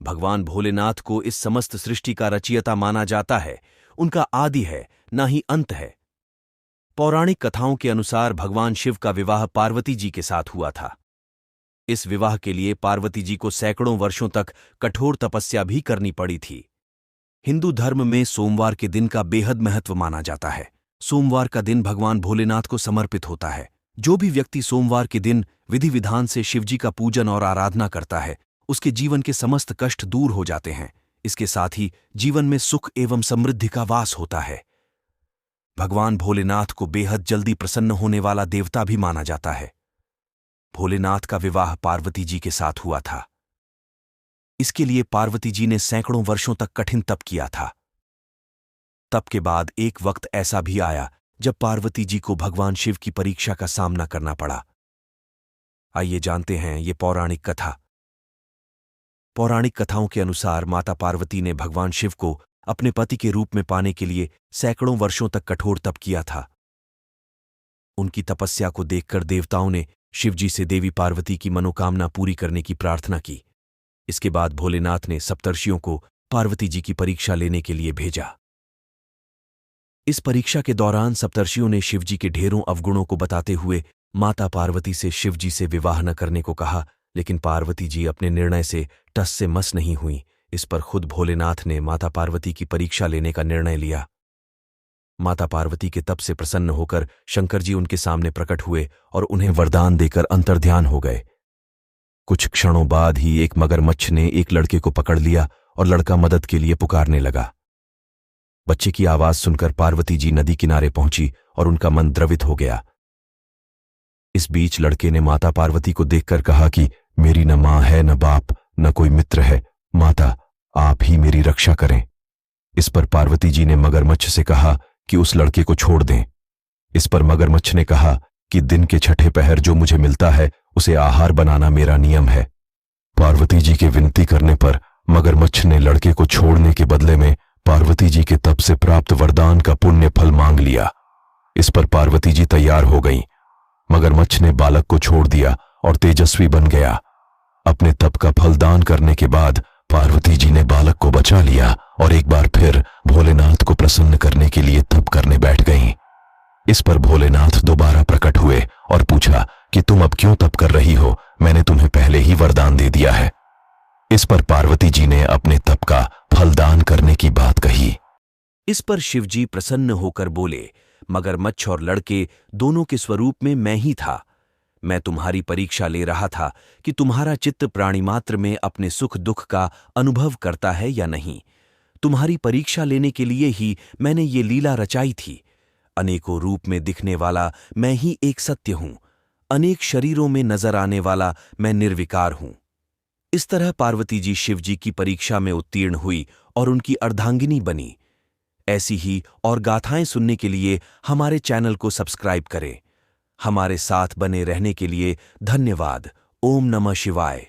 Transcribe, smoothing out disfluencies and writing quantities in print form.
भगवान भोलेनाथ को इस समस्त सृष्टि का रचयिता माना जाता है। उनका आदि है, ना ही अंत है। पौराणिक कथाओं के अनुसार भगवान शिव का विवाह पार्वती जी के साथ हुआ था। इस विवाह के लिए पार्वती जी को सैकड़ों वर्षों तक कठोर तपस्या भी करनी पड़ी थी। हिंदू धर्म में सोमवार के दिन का बेहद महत्व माना जाता है। सोमवार का दिन भगवान भोलेनाथ को समर्पित होता है। जो भी व्यक्ति सोमवार के दिन विधि विधान से शिवजी का पूजन और आराधना करता है, उसके जीवन के समस्त कष्ट दूर हो जाते हैं। इसके साथ ही जीवन में सुख एवं समृद्धि का वास होता है। भगवान भोलेनाथ को बेहद जल्दी प्रसन्न होने वाला देवता भी माना जाता है। भोलेनाथ का विवाह पार्वती जी के साथ हुआ था। इसके लिए पार्वती जी ने सैकड़ों वर्षों तक कठिन तप किया था। तप के बाद एक वक्त ऐसा भी आया जब पार्वती जी को भगवान शिव की परीक्षा का सामना करना पड़ा। आइए जानते हैं ये पौराणिक कथा। पौराणिक कथाओं के अनुसार माता पार्वती ने भगवान शिव को अपने पति के रूप में पाने के लिए सैकड़ों वर्षों तक कठोर तप किया था। उनकी तपस्या को देखकर देवताओं ने शिवजी से देवी पार्वती की मनोकामना पूरी करने की प्रार्थना की। इसके बाद भोलेनाथ ने सप्तर्षियों को पार्वती जी की परीक्षा लेने के लिए भेजा। इस परीक्षा के दौरान सप्तर्षियों ने शिवजी के ढेरों अवगुणों को बताते हुए माता पार्वती से शिवजी से विवाह न करने को कहा, लेकिन पार्वती जी अपने निर्णय से टस से मस नहीं हुई। इस पर खुद भोलेनाथ ने माता पार्वती की परीक्षा लेने का निर्णय लिया। माता पार्वती के तप से प्रसन्न होकर शंकर जी उनके सामने प्रकट हुए और उन्हें वरदान देकर अंतर्ध्यान हो गए। कुछ क्षणों बाद ही एक मगरमच्छ ने एक लड़के को पकड़ लिया और लड़का मदद के लिए पुकारने लगा। बच्चे की आवाज सुनकर पार्वती जी नदी किनारे पहुंची और उनका मन द्रवित हो गया। इस बीच लड़के ने माता पार्वती को देखकर कहा कि मेरी न मां है, न बाप, न कोई मित्र है। माता, आप ही मेरी रक्षा करें। इस पर पार्वती जी ने मगरमच्छ से कहा कि उस लड़के को छोड़ दें। इस पर मगरमच्छ ने कहा कि दिन के छठे पहर जो मुझे मिलता है उसे आहार बनाना मेरा नियम है। पार्वती जी के विनती करने पर मगरमच्छ ने लड़के को छोड़ने के बदले में पार्वती जी के तप से प्राप्त वरदान का पुण्य फल मांग लिया। इस पर पार्वती जी तैयार हो गईं। मगरमच्छ ने बालक को छोड़ दिया और तेजस्वी बन गया। अपने तप का फल दान करने के बाद पार्वती जी ने बालक को बचा लिया और एक बार फिर भोलेनाथ को प्रसन्न करने के लिए तप करने बैठ गईं। इस पर भोलेनाथ दोबारा प्रकट हुए और पूछा कि तुम अब क्यों तप कर रही हो? मैंने तुम्हें पहले ही वरदान दे दिया है। इस पर पार्वती जी ने अपने तप का फलदान करने की बात कही। इस पर शिवजी प्रसन्न होकर बोले, मगरमच्छ और लड़के दोनों के स्वरूप में मैं ही था। मैं तुम्हारी परीक्षा ले रहा था कि तुम्हारा चित्त प्राणिमात्र में अपने सुख दुख का अनुभव करता है या नहीं। तुम्हारी परीक्षा लेने के लिए ही मैंने ये लीला रचाई थी। अनेकों रूप में दिखने वाला मैं ही एक सत्य हूं। अनेक शरीरों में नजर आने वाला मैं निर्विकार हूं। इस तरह पार्वती जी शिवजी की परीक्षा में उत्तीर्ण हुई और उनकी अर्धांगिनी बनी। ऐसी ही और गाथाएं सुनने के लिए हमारे चैनल को सब्सक्राइब करें। हमारे साथ बने रहने के लिए धन्यवाद। ओम नमः शिवाय।